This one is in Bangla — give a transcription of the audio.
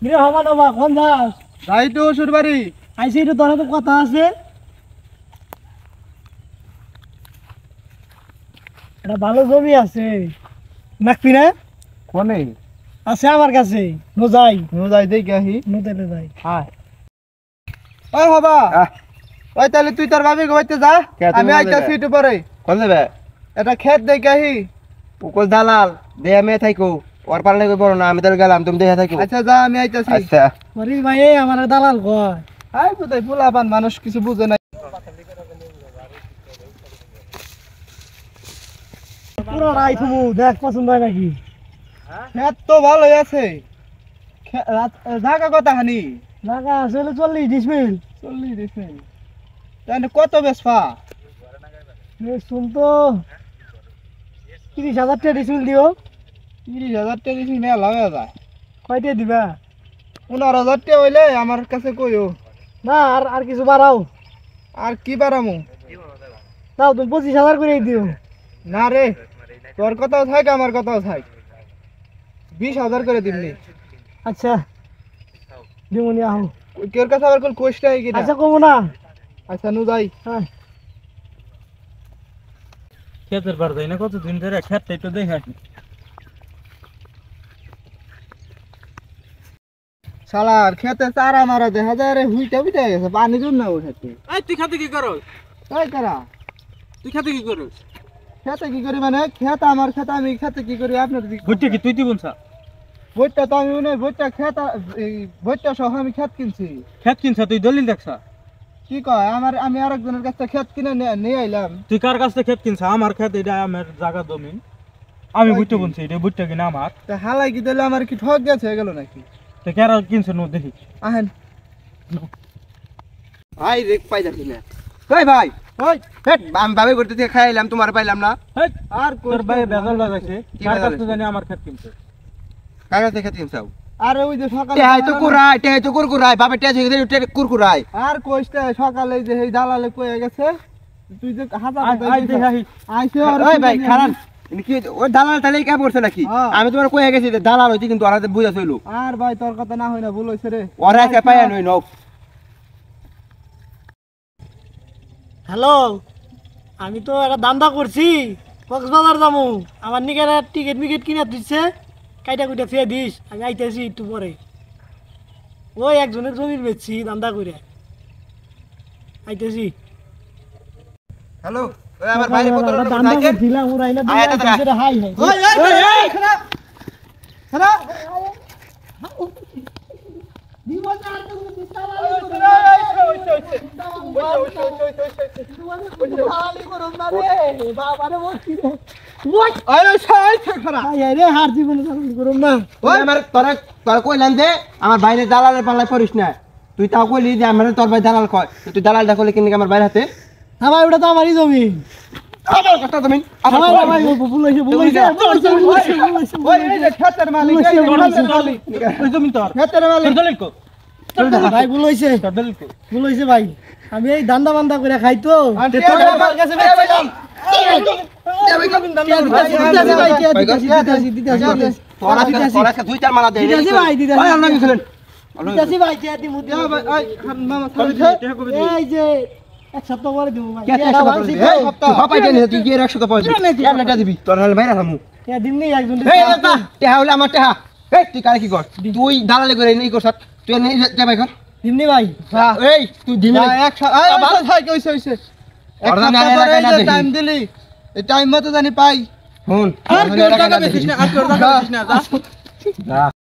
কিরে হবা নবা কোন যাস? যাই তো সুরবাড়ি। আইসি তো তোর তো কথা আছে। এটা ভালো জমি আছে। নাকবি না? কোনে? আছে আমার কাছে। নো যাই। নো যাই দেখি আহি। নো তেলে যাই। হ্যাঁ। ওই হবা। ওই তাহলে তুই তোর ভাবি কইতে যা। আমি আইতাছি একটু পরে। কোন যাবে? এটা ক্ষেত দেখি আহি। উকল দালাল দে আমি থাইকো ওর পারলে কই বড় না আমি তোর গেলাম তুমি দেখে থাইকো। আচ্ছা যা আমি আইতাছি। আচ্ছা মরি ভাই আমার দালাল কয়। আই কোথায় পোলাপান মানুষ কিছু বুঝে না। পুরো রাই থমু দেখ পছন্দ হয় নাকি? ক্ষেত তো ভালোই আছে। জায়গা কত হানি? জায়গা আসলে 40 ডিসমিল। 40 দিছেন। তাহলে কত বেচবা? শুন তো 30,000 টাকা ডিসমিল দিও। 30,000 টাকা দিছি মেলা হয়ে যায়। কয়টা দিবা? 15,000 টাকা হইলে আমার কাছে কইও। না আর কিছু বাড়াও। আর কি বাড়ামু? তাও তুমি 25,000 করে দিও। না রে, তোর কথাও থাক আমার কথাও থাক। 20,000 করে দিবনি। আচ্ছা দিমুনি আহো। তোর কাছে আবার কোন কোষ্টা কি না? আচ্ছা কমু না। আচ্ছা নু যাই। হ্যাঁ ক্ষেতের বার যাই না কতদিন ধরে ক্ষেতটা একটু দেখে আসি। শালার খেতে চারা মারা দেখা যায় রে হুইটা বিটা গেছে পানি দূর না ওঠাতে। এই তুই খেতে কি করস? ওই কারা তুই খেতে কি করস? খেতে কি করি মানে খেত আমার খেত আমি খেতে কি করি আপনার বুঝতে কি তুই দিবন সা? বইটা তো আমি মানে বইটা খেত এই বইটা সহ আমি খেত কিনছি। ক্ষেত কিনছা তুই দলিল দেখছা? কি কয় আমার আমি আরেকজনের কাছে খেত কিনে নিয়ে আইলাম। তুই কার কাছ থেকে ক্ষেত কিনছা? আমার ক্ষেত এটা আমার জায়গা জমি আমি বুঝতে বলছি এটা বুঝতে কিনা আমার তা হালাই কি দিলে আমার কি ঠক গেছে গেল নাকি? তো কেরা কিনছে নো দেখি আহেন ভাই রেক পাই যাচ্ছি না কই ভাই ওই হেট আমি ভাবে করতে থেকে খাইলাম তোমার পাইলাম না হেই, আর তোর ভাই বেজাল লাগাইছে কি কার কাছ বেজাল থেকে জানি আমার ক্ষেত কিনছে। কার কাছে খেতে চাও আরে ওই যে সকালে টেহাই তো কুরকুরাই বাবা টেহা থেকে কুরকুরাই আর কইতে সকালে যে এই দালালে কইয়া গেছে তুই যে হাজার আই দেখি আই আইছে আর ওই ভাই খারান কি ওই দালাল তালে কে পড়ছে নাকি হ্যাঁ। আমি তোমার কইয়া গেছি যে দালাল হইছে কিন্তু ওরা বুঝা চইলো আর ভাই তোর কথা না হয় না ভুল হইছে রে। ওরা কে পায় নই নক হ্যালো আমি তো একটা দান্দা করছি কক্সবাজার যাবো আমার নিকে টিকিট মিকেট কিনে দিচ্ছে কাইটা কুইটা ফিরে দিস আমি আইতেছি একটু পরে ওই একজনের জমির বেচছি দান্দা করে আইতেছি হ্যালো ওই আমার ভাইরে কত দান্দা করছিলাম ওরা আইনা আয়, আয়, আয়। দিলে হাই হাই ওই এই খানা খানা ওই আমার তোরা কইলাম যে আমার বাইরে দালালের পাল্লায় পড়িস না তুই তাও কইলি যে আমার তোর ভাই দালাল কয় তো তুই দালালটা কইলে কিনে আমার বাইরে হাতে আমার ওটা তো আমারই জমি আমার কথা তুমি খেতের মালিক ওই জমি তোর খেতের মালিক তোর দলিল কো ভাই ভুল হয়েছে তোর দলিল কো ভুল হয়েছে ভাই আমি এই দান্দা বান্দা করে খাই তো আমার কাছে বেচছিলাম। তোরা দুই চার মালা দেয় দিতেছি ভাই, দিতেছি। ভাই আল্লাহ গেছিলেন দিতেছি ভাই কে দিমু দিমু। মামা এই যে এক সপ্তাহ পরে দিমু ভাই কে একশো টাকা দিবি এই তুই বাপাই জানি তুই কি 100 টাকা পাইছিস কেমনে দিবি তোর হল বাইরে থামু কে দিমনি একজন এই দাদা টেহা হলে আমার টেহা এই তুই কারে কি কর তুই দালালি করে নেই করছ তুই নেই যা ভাই কর দিমনি ভাই এই তুই দিবি টাইম দিলি এই টাইম মতো জানি পাই শুন আর কেউ টাকা বেচিস না আর কেউ টাকা বেচিস না